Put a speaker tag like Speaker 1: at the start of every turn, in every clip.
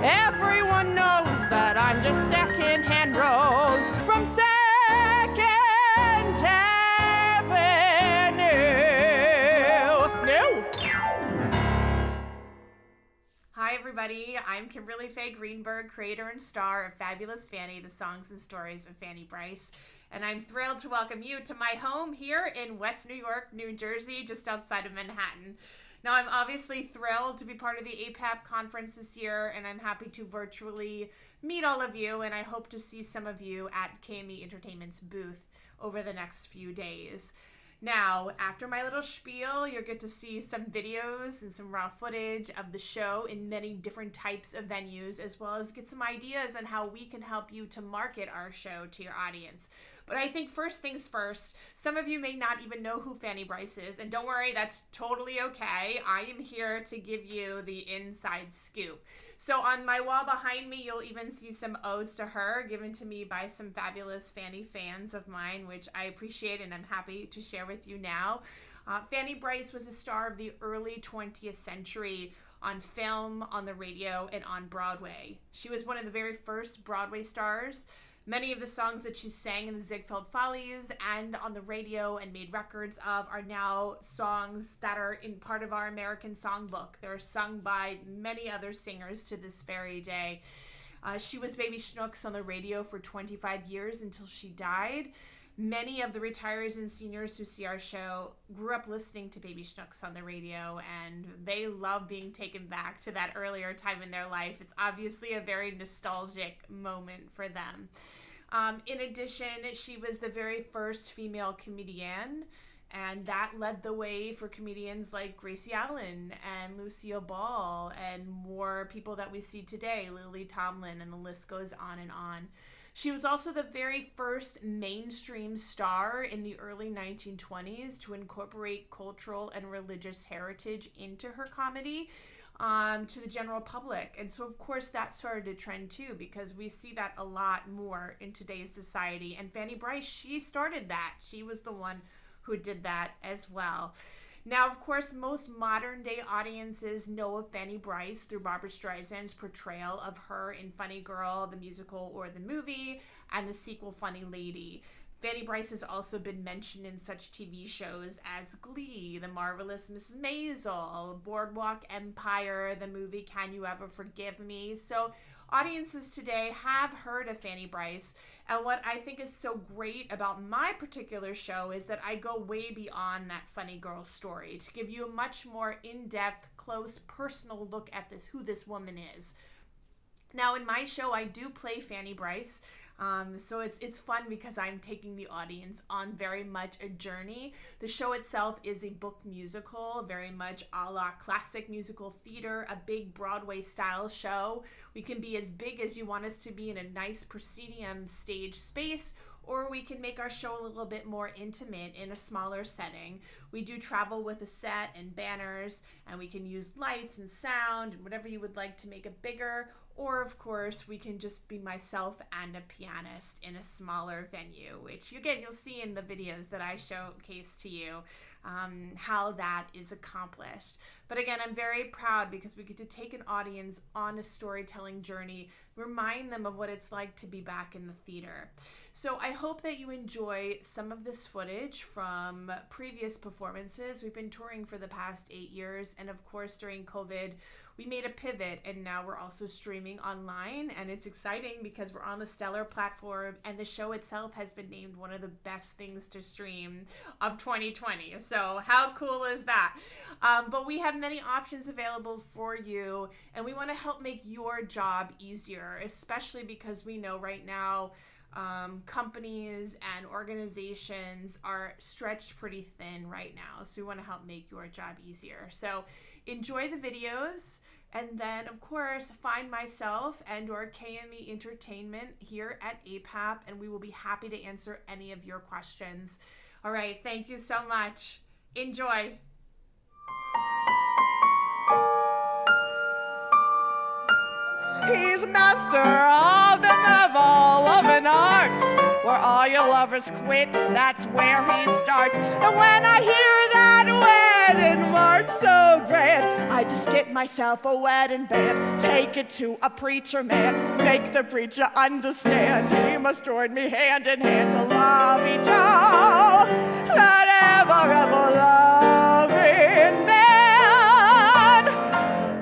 Speaker 1: Everyone knows that I'm just second-hand rose from Second Avenue. No. Hi, everybody. I'm Kimberly Faye Greenberg, creator and star of Fabulous Fanny, the songs and stories of Fanny Brice. And I'm thrilled to welcome you to my home here in West New York, New Jersey, just outside of Manhattan. Now, I'm obviously thrilled to be part of the APAP conference this year, and I'm happy to virtually meet all of you, and I hope to see some of you at KMEntertainment's booth over the next few days. Now, after my little spiel, you'll get to see some videos and some raw footage of the show in many different types of venues, as well as get some ideas on how we can help you to market our show to your audience. But I think first things first, some of you may not even know who Fanny Brice is, and don't worry, that's totally okay. I am here to give you the inside scoop. So on my wall behind me, you'll even see some odes to her given to me by some fabulous Fanny fans of mine, which I appreciate and I'm happy to share with you now. Fanny Brice was a star of the early 20th century on film, on the radio, and on Broadway. She was one of the very first Broadway stars. Many of the songs that she sang in the Ziegfeld Follies and on the radio and made records of are now songs that are in part of our American songbook. They're sung by many other singers to this very day. She was Baby Schnooks on the radio for 25 years until she died. Many of the retirees and seniors who see our show grew up listening to Baby Schnooks on the radio, and they love being taken back to that earlier time in their life. It's obviously a very nostalgic moment for them. In addition, she was the very first female comedian, and that led the way for comedians like Gracie Allen and Lucille Ball and more people that we see today, Lily Tomlin, and the list goes on and on. She was also the very first mainstream star in the early 1920s to incorporate cultural and religious heritage into her comedy to the general public. And so, of course, that started a trend too, because we see that a lot more in today's society. And Fanny Brice, she started that. She was the one who did that as well. Now, of course, most modern-day audiences know of Fanny Brice through Barbra Streisand's portrayal of her in Funny Girl, the musical or the movie, and the sequel Funny Lady. Fanny Brice has also been mentioned in such TV shows as Glee, The Marvelous Mrs. Maisel, Boardwalk Empire, the movie Can You Ever Forgive Me? So audiences today have heard of Fanny Brice, and what I think is so great about my particular show is that I go way beyond that funny girl story to give you a much more in-depth, close, personal look at who this woman is. Now, in my show, I do play Fanny Brice, so it's fun because I'm taking the audience on very much a journey. The show itself is a book musical, very much a la classic musical theater, a big Broadway-style show. We can be as big as you want us to be in a nice proscenium stage space, or we can make our show a little bit more intimate in a smaller setting. We do travel with a set and banners, and we can use lights and sound and whatever you would like to make it bigger. Or, of course, we can just be myself and a pianist in a smaller venue, which, again, you'll see in the videos that I showcase to you how that is accomplished. But again, I'm very proud because we get to take an audience on a storytelling journey, remind them of what it's like to be back in the theater. So I hope that you enjoy some of this footage from previous performances. We've been touring for the past 8 years, and of course, during COVID, we made a pivot, and now we're also streaming online, and it's exciting because we're on the Stellar platform, and the show itself has been named one of the best things to stream of 2020. So how cool is that? But we have many options available for you, and we want to help make your job easier, especially because we know right now companies and organizations are stretched pretty thin right now. So we want to help make your job easier. So enjoy the videos, and then of course find myself and or KME Entertainment here at APAP, and we will be happy to answer any of your questions. All right, thank you so much. Enjoy. He's master of the novel loving arts. Where all your lovers quit, that's where he starts. And when I hear that
Speaker 2: wedding march so grand. I just get myself a wedding band, take it to a preacher man, make the preacher understand he must join me hand in hand to love each other, that ever loving man.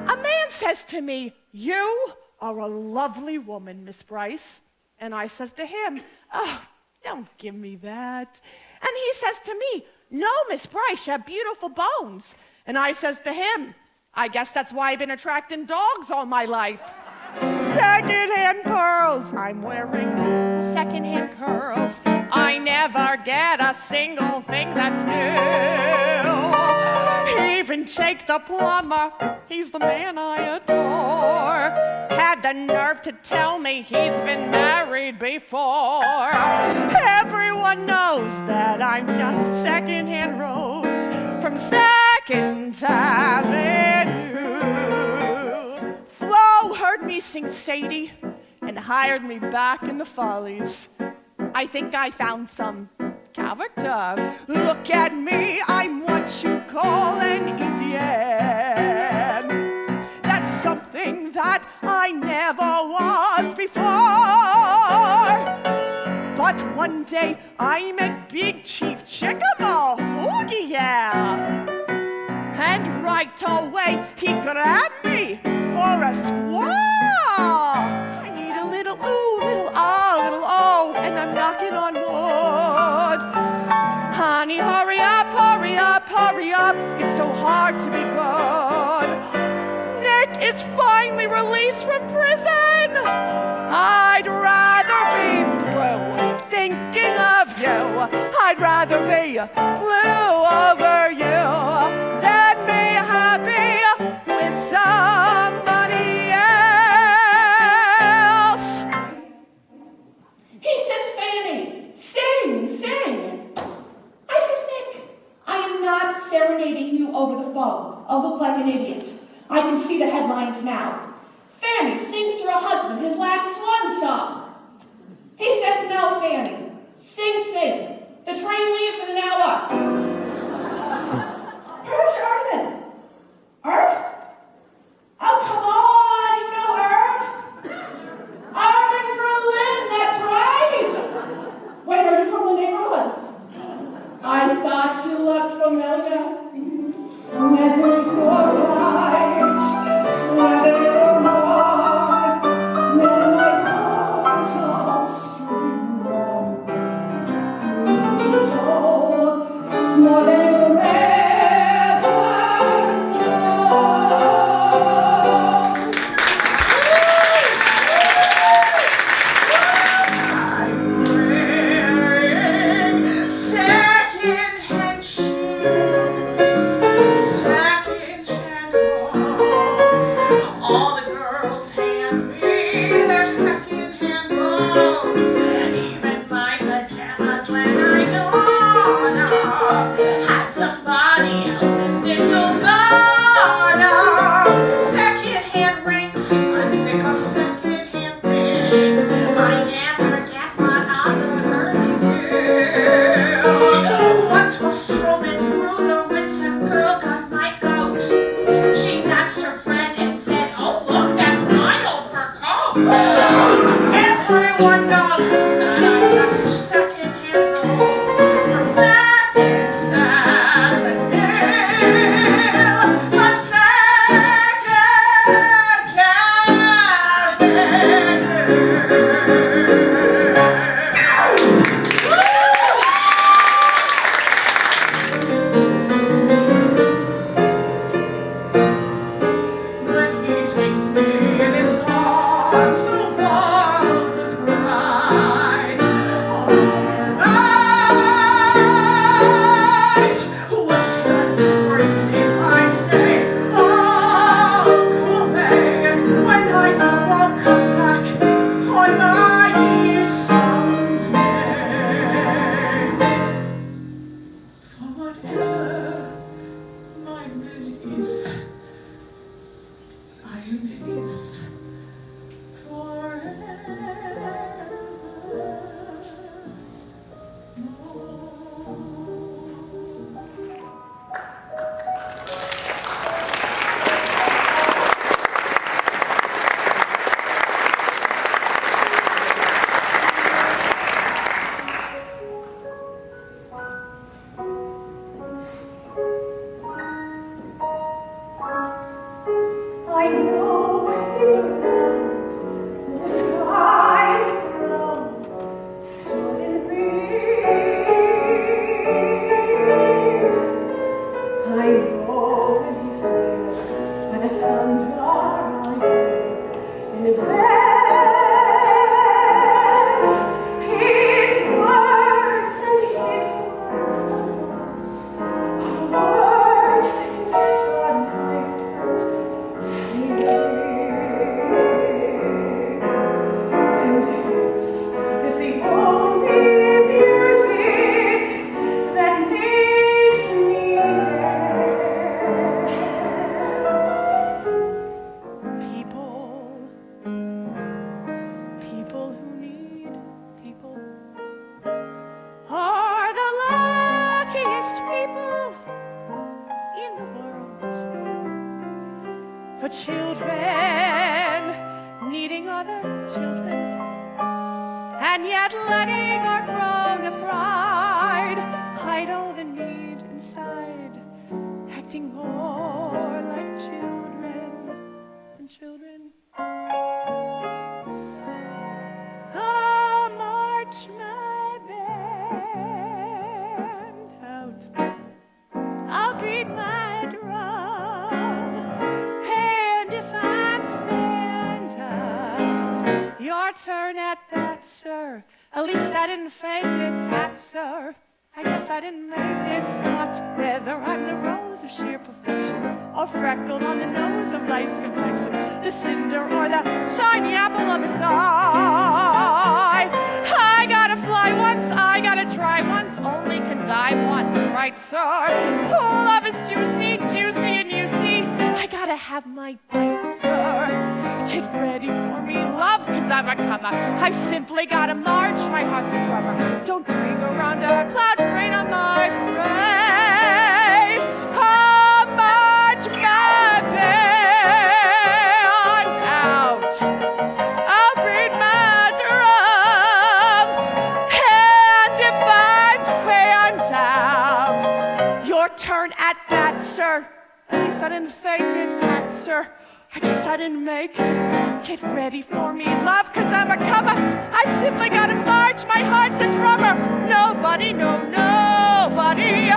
Speaker 2: A man says to me, "You are a lovely woman, Miss Brice." And I says to him, "Oh, don't give me that." And he says to me, "No, Miss Brice, you have beautiful bones." And I says to him, "I guess that's why I've been attracting dogs all my life." Secondhand pearls, I'm wearing secondhand curls. I never get a single thing that's new. Even Jake the plumber, he's the man I adore, had the nerve to tell me he's been married before. Everyone knows that I'm just secondhand Rose from Second Avenue. Flo heard me sing Sadie and hired me back in the Follies. I think I found some character. Look at me, I'm what you call an Indian. That's something that I never was before. But one day I met Big Chief Chickamauga, yeah. And right away he grabbed me for a squaw. I need a little ooh, little ah, little oh, and I'm knocking on wood. Honey, hurry up, hurry up, hurry up. It's so hard to be good. Nick is finally released from prison. I'd rather be blue thinking of you. I'd rather be blue over you than be happy with somebody else.
Speaker 3: He says, "Fanny, sing, sing." I says, "Nick, I am not serenading you over the phone. I'll look like an idiot. I can see the headlines now. Fanny sings to her husband his last swan song." He says, "No, Fanny, sing, sing. The train leaves in an hour." Irv's Irvin. Irv? Oh, come on, you know Irv. Irvin Berlin, that's right. Wait, are you from the neighborhood? I thought you looked familiar. Whether you're right, whether you're wrong, men like hotel street soul, more than you'll ever know.
Speaker 2: I'm wearing second-hand shoes, second-hand clothes. All the girls hand me their second-hand bones. Even my pajamas when I don't had somebody else's initials on them. Second-hand rings, I'm sick of second-hand things. I never get what other girlies do. Once while strolling through the Ritz, a girl got my goat. She nudged her friend and said, "Oh look, that's my old fur coat." Everyone knows that I'm just second-hand Rose from Second Avenue, from Second When he takes me in his arms, the world is bright. Alright, what's the difference if I say, "Oh, go away," when I know I'll come back on my knees someday? For whatever my man is, I am his forever. Let letting our grown-up pride hide all the need inside, acting more like children than children. I'll march my band out, I'll beat my drum, and if I'm fanned out, your turn at bat, sir. At least I didn't fake it, hat, sir. I guess I didn't make it, but whether I'm the rose of sheer perfection or freckled on the nose of life's confection, the cinder or the shiny apple of its eye, I gotta fly once, I gotta try once, only can die once, right, sir? Oh, love is juicy, juicy, and you see, I gotta have my bite, sir. Get ready for me, love, 'cause I'm a comer. I've simply gotta march, my heart's a drummer. Don't bring around a cloud rain on my parade. I'll march my band out, I'll beat my drum, and if I'm fanned out, your turn at bat, sir. At least I didn't fake it, hat, sir. I guess I didn't make it. Get ready for me, love, 'cause I'm a comer. I've simply gotta march, my heart's a drummer. Nobody, no, nobody